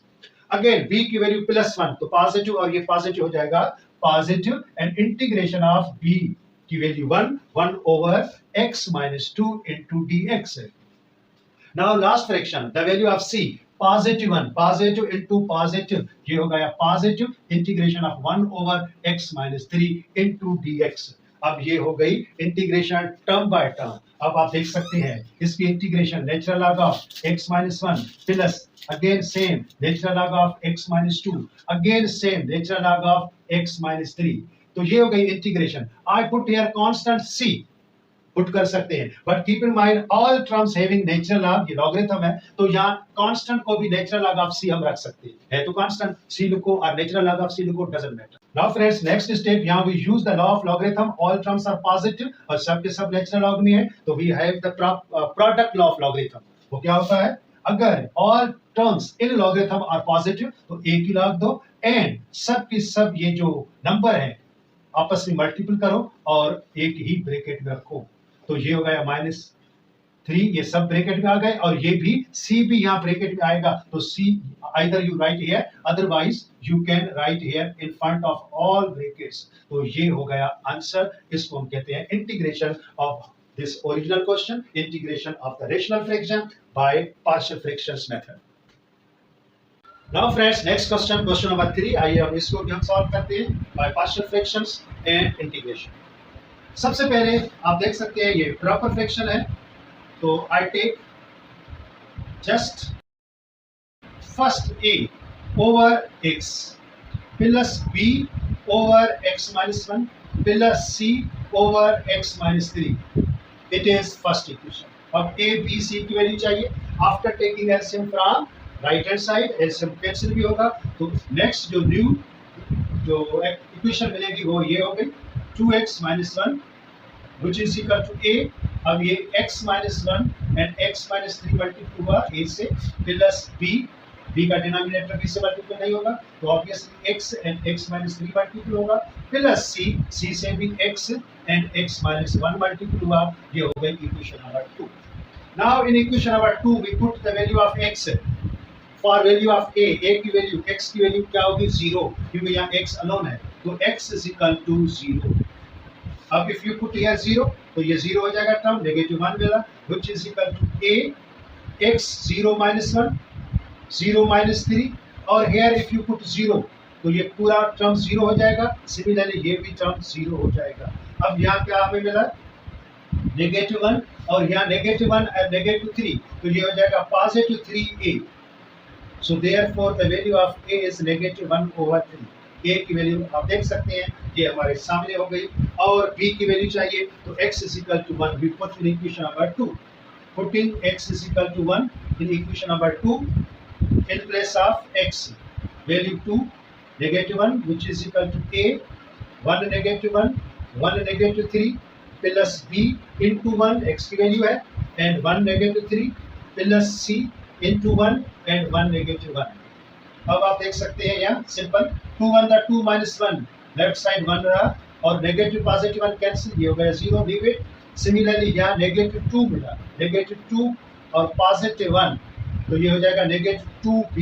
Speaker 1: Again b की value +1, तो पॉजिटिव, और ये पॉजिटिव हो जाएगा positive, and integration of b की value 1 over x minus 2 into dx. Now last fraction, the value of c, positive 1, positive into positive, ये हो गया positive, integration of 1 over x minus 3 into dx. अब ये हो गई इंटीग्रेशन टर्म बाय टर्म. अब आप देख सकते हैं इसकी integration natural log of x minus 1 plus again same natural log of x minus 2, again same natural log of x minus 3, तो ये हो गई integration. I put here constant c put कर सकते हैं, but keep in mind all terms having natural log, ये logarithm है, तो यहाँ कांस्टेंट को भी नेचुरल लॉग ऑफ c हम रख सकते हैं. है तो कांस्टेंट c लिखो और नेचुरल लॉग ऑफ c लिखो, doesn't matter. Now friends next step, यहाँ we use the law of logarithm, all terms are positive और सब के सब नेचुरल लॉग में है, तो we have the product law of logarithm. वो क्या होता है? अगर all terms in logarithm are positive, तो एक ही लॉग दो, एंड सब की सब ये जो नंबर है आपस में मल्टीपल करो और एक ही ब्रैकेट में रखो, तो ये हो गया -3, ये सब ब्रैकेट में आ गए, और ये भी C भी यहाँ ब्रैकेट में आएगा, तो C either you write here, otherwise you can write here in front of all brackets, तो ये हो गया आंसर। इसको हम कहते हैं integration of this original question, integration of the rational fraction by partial fractions method. Now friends, next question, question number 3, आइए हम इसको भी हम सॉल्व करते हैं by partial fractions and integration। सबसे पहले आप देख सकते हैं ये प्रॉपर फ्रैक्शन है, तो I take just first A over x plus B over x minus 1 plus C over x minus 3, it is first equation। अब A B C की वैल्यू चाहिए, after taking LCM from right hand side, LCM cancel भी होगा, तो next जो new जो equation मिलेगी वो ये हो गई 2x minus 1 which is equal to A। अब ये x minus 1 and x minus 3 multiply हुआ A से, प्लस B का डिनोमिनेटर B से मल्टीप्लाई नहीं होगा, तो obviously x and x minus 3 multiply होगा, प्लस C से भी x and x minus 1 multiply हुआ, ये हो गई equation number 2। Now in equation number 2 we put the value of x for value of A की वैल्यू, x की value क्या होगी 0, क्योंकि यहाँ x अलोन है, तो x is equal to 0। अब इफ यू पुट हियर 0, तो ये 0 हो जाएगा टर्म, -1 मिला, which is equal to A x 0 minus 1 0 minus 3, और here if you put 0, तो ये पूरा टर्म 0 हो जाएगा, सिमिलरली ये भी टर्म 0 हो जाएगा। अब यहाँ क्या हमें मिला -1, और यहाँ -1 और -3, तो ये हो जाएगा +3A। So therefore the value of A is -1/3। A की वैल्यू आप देख सकते हैं ये हमारे सामने हो गई, और B की वैल्यू चाहिए, तो x is equal to 1 we put in equation number 2, putting x is equal to 1 in equation number 2 in place of x value 2 -1 which is equal to A 1 -1 1 -3 plus B into 1 x की value है, and 1 -3 plus C into 1 and 1 -1। अब आप देख सकते हैं यहाँ simple 2 1 था 2 minus 1, left side 1 रहा, और नेगेटिव पॉजिटिव 1 कैंसिल, ये हो गया 0, लीव इट। सिमिलरली यहाँ -2 मिला, -2 और +1, तो ये हो जाएगा -2B,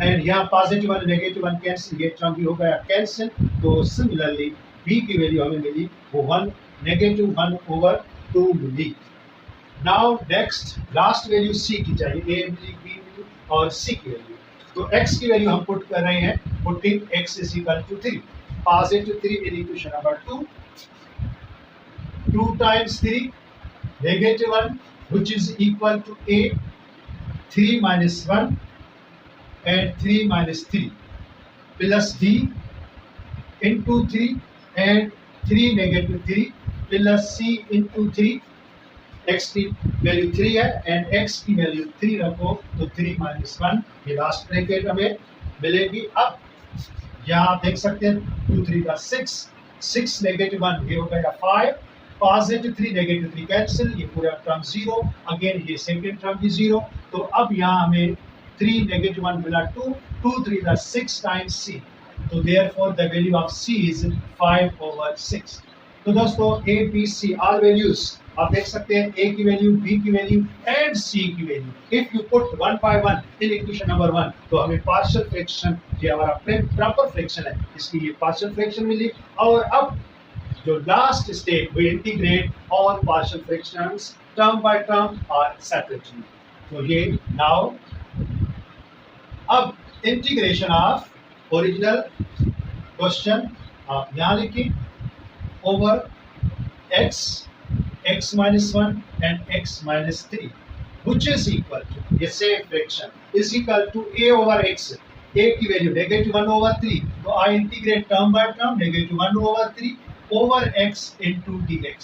Speaker 1: एंड यहाँ +1 -1 कैंसिल, ये टर्म भी हो गया कैंसिल, तो सिमिलरली B की वैल्यू हमें मिली वो -1/2 मिली। Now next last value C की चाहिए, A मिली, B मिली और C की वैल्यू, तो x की वैल्यू हम पुट कर रहे हैं, putting x is equal to 3, +3 in equation number 2, 2 times 3 -1 which is equal to A 3 minus 1 and 3 minus 3 plus B into 3 and 3 -3 plus C into 3, x की value 3 है and x की value 3 रखो, तो 3 - 1 ये लास्ट ब्रैकेट हमें मिलेगी। अब यहाँ आप देख सकते हैं 2 3 का 6 6 -1 ये हो गया 5, +3 -3 कैंसिल, ये पूरा टर्म 0, अगेन ये सेकंड टर्म भी 0, तो अब यहाँ हमें 3 -1 मिला 2 2 3 का 6 times C, तो therefore the value of C is 5/6। तो दोस्तों A B C all values आप देख सकते हैं, A की वैल्यू, B की वैल्यू एंड C की value, if you put 1 by 1 in equation number 1, तो हमें पार्शियल फ्रैक्शन, ये हमारा प्रॉपर फ्रैक्शन है, इसकी ये पार्शियल फ्रैक्शन मिली। और अब जो last step we integrate all partial fractions term by term और सेपरेटली, तो ये नाउ अब इंटीग्रेशन ऑफ ओरिजिनल क्वेश्चन आप यहाँ लिखिए, over x minus 1 and x minus 3 which is equal to, ये same fraction is equal to A over x, A की value -1/3, तो I integrate term by term, -1/3 over x into dx,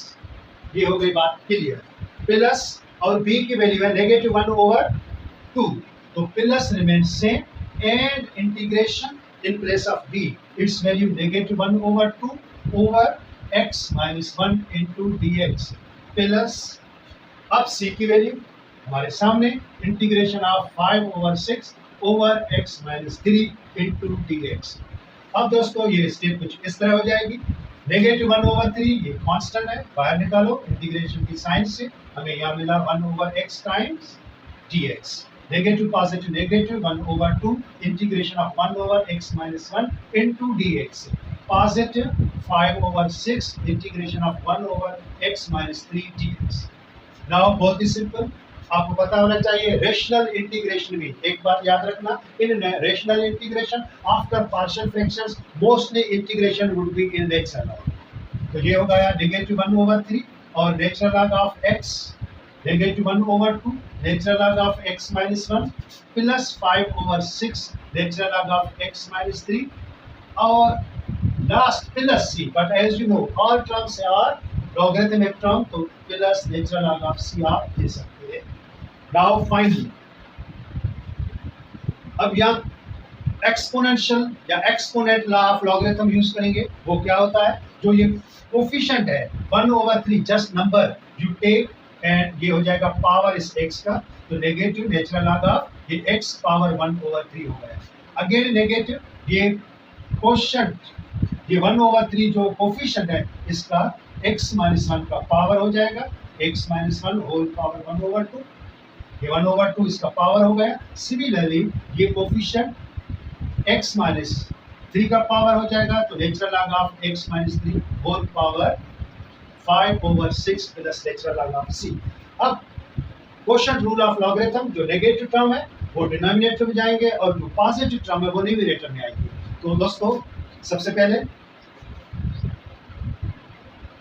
Speaker 1: ये हो गई बात क्लियर। प्लस और B की value है -1/2, तो plus remain same and integration in place of B its value -1/2 over x minus 1 into dx, plus अब C की वैल्यू हमारे सामने integration of 5/6 over x minus 3 into dx। अब दोस्तों ये स्टेप कुछ इस तरह हो जाएगी, -1/3 ये कांस्टेंट है, बाहर निकालो इंटीग्रेशन की साइन से, हमें यहाँ मिला 1/x times dx। Negative positive negative 1/2 integration of 1/x minus 1 into dx। Positive 5/6 integration of 1/x minus 3 dx। Now बहुत ही सिंपल, आपको पता होना चाहिए रेशनल इंटीग्रेशन भी। एक बात याद रखना, in rational integration after partial fractions mostly integration would be in natural log. तो ये हो गया -1/3 और natural log of x -1/2 natural log of x minus 1 plus 5/6 natural log of x minus 3 और last plus c, but as you know all terms are logarithmic term, तो plus natural log of c आप दे सकते हैं। Now finally अब यहाँ exponential या exponent law of logarithm use करेंगे। वो क्या होता है, जो ये कोफिशिएंट है 1/3 just number you take and ये हो जाएगा पावर इस x का, तो नेगेटिव नेचुरल लॉग ऑफ ये x पावर 1/3 हो गया। अगेन नेगेटिव ये कोशेंट, ये 1/3 जो कोफिशिएंट है इसका x माइनस 1 का पावर हो जाएगा, x माइनस 1 होल पावर 1/2, ये 1/2 इसका पावर हो गया। सिमिलरली ये कोफिशिएंट x माइनस 3 का पावर हो जाएगा, तो natural log of x minus 3 whole power 5/6 plus natural log of c। अब कोशेंट रूल ऑफ लॉगरिथम, जो नेगेटिव टर्म है वो डिनोमिनेटर में जाएंगे और जो पॉजिटिव टर्म है वो न्यूमरेटर में आएंगे। तो दोस्तों सबसे पहले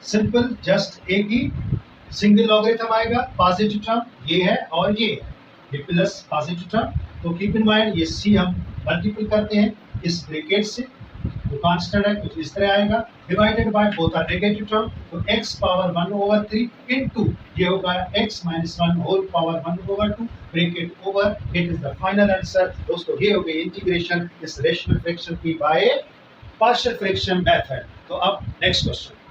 Speaker 1: सिंपल जस्ट एक ही सिंगल लॉगरिथम आएगा, पॉजिटिव टर्म ये है और ये प्लस पॉजिटिव टर्म, तो कीप इन माइंड ये c हम मल्टीपल करते हैं इस ब्रैकेट से, तो कांस्टेंट है कुछ इस तरह आएगा, divided by both are negative term, तो x पावर 1/3 इनटू ये होगा x minus 1 whole power 1/2 bracket over, it is the final answer. दोस्तों ये हो गई इंटीग्रेशन इस रेशनल फ्रैक्शन की बाय पार्शियल फ्रैक्शन मेथड। तो अब next question.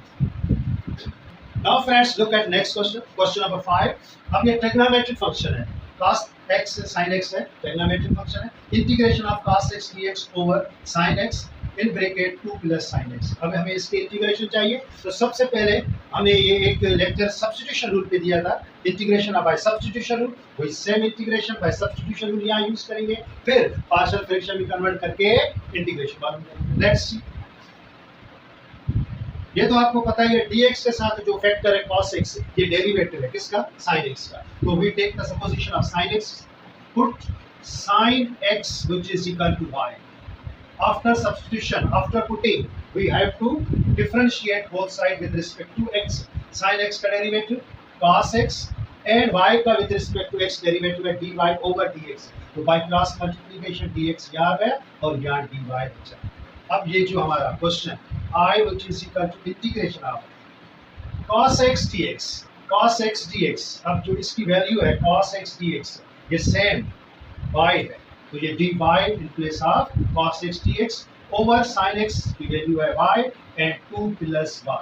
Speaker 1: Now friends look at next question, question number 5। अब ये ट्रिग्नोमेट्रिक फंक्शन है, cos x sin x है, ट्रिग्नोमेट्रिक फंक्शन है, integration of cos x dx over sin x in bracket 2 plus sin x। अब हमें इसकी integration चाहिए, तो सबसे पहले हमें ये एक लेक्चर सब्स्टिट्यूशन रूल पे दिया था, इंटीग्रेशन बाय सब्स्टिट्यूशन रूल, वही same integration by substitution rule यहाँ यूज करेंगे, फिर पार्शियल फ्रैक्शन में कन्वर्ट करके इंटीग्रेशन मालूम करेंगे। लेट्स सी, ये तो आपको पता है dx के साथ जो फैक्टर है cos x, ये डेरिवेटिव है किसका, sin x का, तो we take the supposition of sin x, put sin x which is equal to y। After substitution, after putting, we have to differentiate both sides with respect to x। sin x का derivative cos x and y का with respect to x derivative है dy over dx, तो by cross multiplication dx यहाँ है और यहाँ dy बचा। अब ये जो हमारा question I which is equal to integration of cos x dx, cos x dx, अब जो इसकी वैल्यू है cos x dx ये सेम y है, तो ये dy in place of cos x dx over sin x की वैल्यू है y and 2 plus y।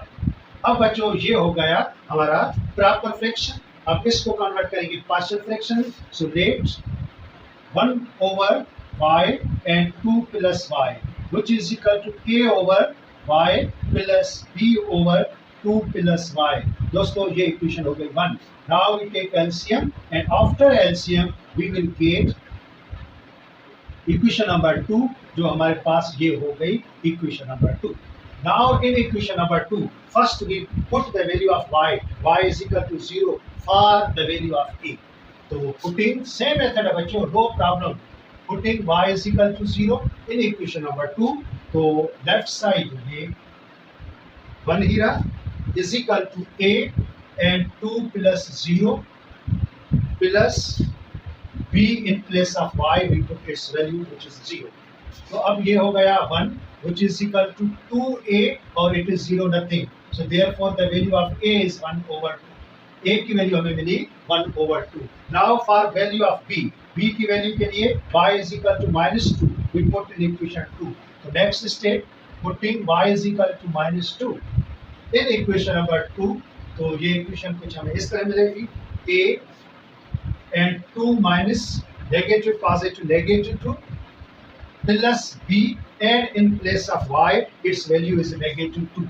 Speaker 1: अब बच्चों ये हो गया हमारा प्रॉपर फ्रैक्शन। अब इसको कन्वर्ट करेंगे partial fraction, so let 1 over y and 2 plus y which is equal to a over y plus b over 2 plus y। दोस्तों ये इक्वेशन हो गई 1। Now we take LCM and after LCM we will get equation number 2, जो हमारे पास ये हो गई equation number 2। Now in equation number 2 first we put the value of y is equal to 0 for the value of a। तो putting same method है बच्चों, no problem, putting y is equal to 0 in equation number 2, तो left side ये 1 हीरा is equal to a and 2 plus 0 plus b in place of y we put its value which is 0। तो अब ये हो गया 1 which is equal to 2a और it is 0 nothing, so therefore the value of a is 1/2। a की value हमें मिली 1/2। Now for value of b, b की value के लिए y is equal to -2 we put in equation 2। तो next step putting y is equal to -2 in equation number 2, तो ये equation कुछ हमें इस तरह मिलेगी, a and 2 minus negative positive negative 2 plus b, and in place of y its value is negative 2.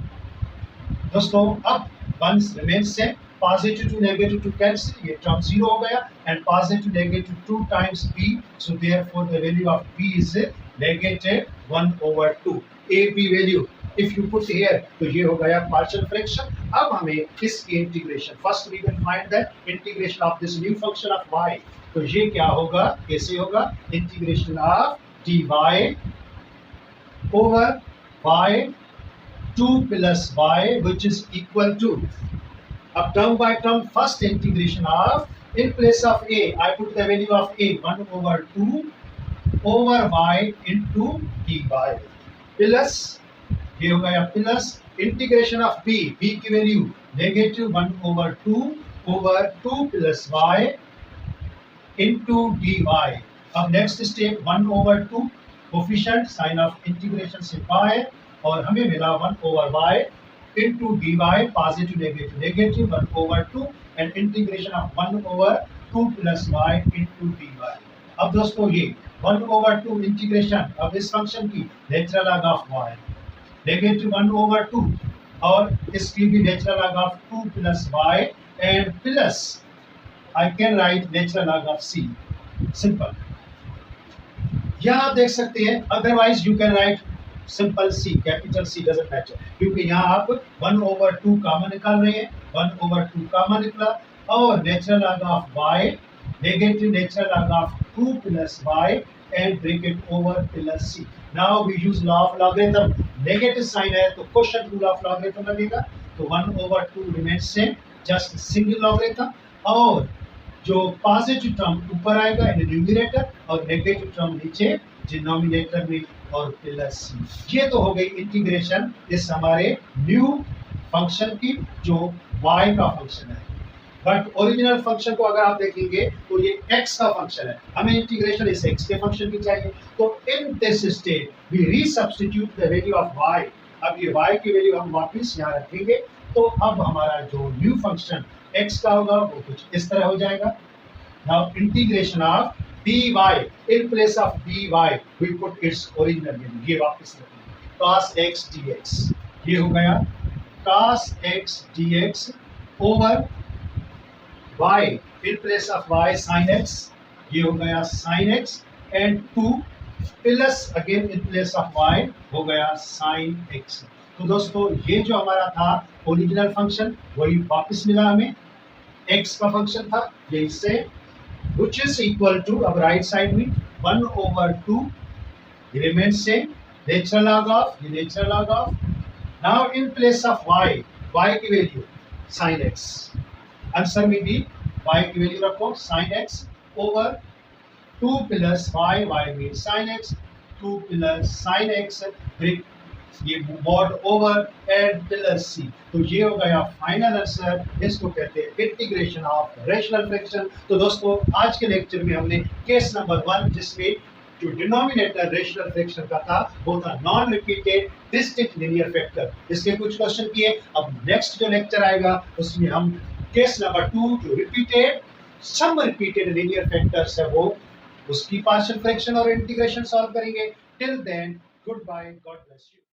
Speaker 1: दोस्तों अब 1 remains same, positive to negative 2 cancel, ये term 0 हो गया, and positive negative 2 times b, so therefore the value of b is negative 1/2. a b value if you put here तो ये हो गया partial fraction. अब हमें इसकी integration, first we will find that integration of this new function of y. तो ये क्या होगा, कैसे होगा, integration of dy over y 2 plus y which is equal to, अब term by term, first integration of, in place of a I put the value of a 1/2 over y into dy plus, ये हो गया plus integration of b, b की वैल्यू negative 1/2 over 2 plus y into dy. अब next step 1/2 coefficient sign of integration से y, और हमें मिला 1/y into dy, positive negative negative 1/2 and integration of 1/2 plus y into dy. अब दोस्तों ये 1/2 इंटीग्रेशन अब इस फंक्शन की natural log of y negative 1/2 और इसकी भी natural log of 2 plus y and plus I can write natural log of c. Simple. यहाँ आप देख सकते हैं, otherwise you can write simple c, capital C doesn't matter, क्योंकि यहाँ आप 1/2 कॉमन निकाल रहे हैं, 1/2 कॉमन निकला, और natural log of y negative natural log of 2 plus y and bracket over plus c. Now we use law of logarithm. Negative sign है तो क्वेश्चन रूल ऑफ लॉगरिथम लगेगा, तो 1/2 remains same, just single logarithm, और जो positive term ऊपर आएगा in numerator और negative term नीचे डिनोमिनेटर में, और प्लस सी. ये तो हो गई इंटीग्रेशन इस हमारे न्यू फंक्शन की जो y का फंक्शन है. बट ओरिजिनल फंक्शन को अगर आप देखेंगे तो ये x का फंक्शन है, हमें इंटीग्रेशन इस x के फंक्शन की चाहिए, तो in this state we resubstitute the value of y. अब ये y की वैल्यू हम वापस यहाँ रखेंगे, तो अब हमारा जो न्यू फंक्शन x का होगा वो कुछ इस तरह हो जाएगा. Now integration of dy, in place of dy we put its original value, ये वापस रखेंगे cos x dx, ये हो गया cos x dx over y, in place of y sin x, ये हो गया sin x, and 2 plus again in place of y हो गया sin x. तो दोस्तों ये जो हमारा था ओरिजिनल फंक्शन वही वापस मिला हमें, x का फंक्शन था ये इससे, which is equal to, अब राइट साइड में 1/2 remains same, natural log of, ये natural log of. Now in place of y की वैल्यू sin x, आंसर में भी y की वैल्यू रखो sin x over 2 plus y में sin x, 2 plus sin x, ये mod over and plus c. तो ये हो गया फाइनल आंसर, इसको कहते हैं इंटीग्रेशन ऑफ रेशनल फ्रैक्शन. तो दोस्तों आज के लेक्चर में हमने केस नंबर 1 जिसमें जो डिनोमिनेटर रेशनल फ्रैक्शन का था वो था non repeated distinct linear factor, इसके कुछ क्वेश्चन किए. अब नेक्स्ट जो लेक्चर आएगा उसमें हम केस नंबर 2 जो repeated some repeated linear factors है वो उसकी पार्शियल फ्रैक्शन और इंटीग्रेशन सॉल्व करेंगे. Till then good bye, God bless you.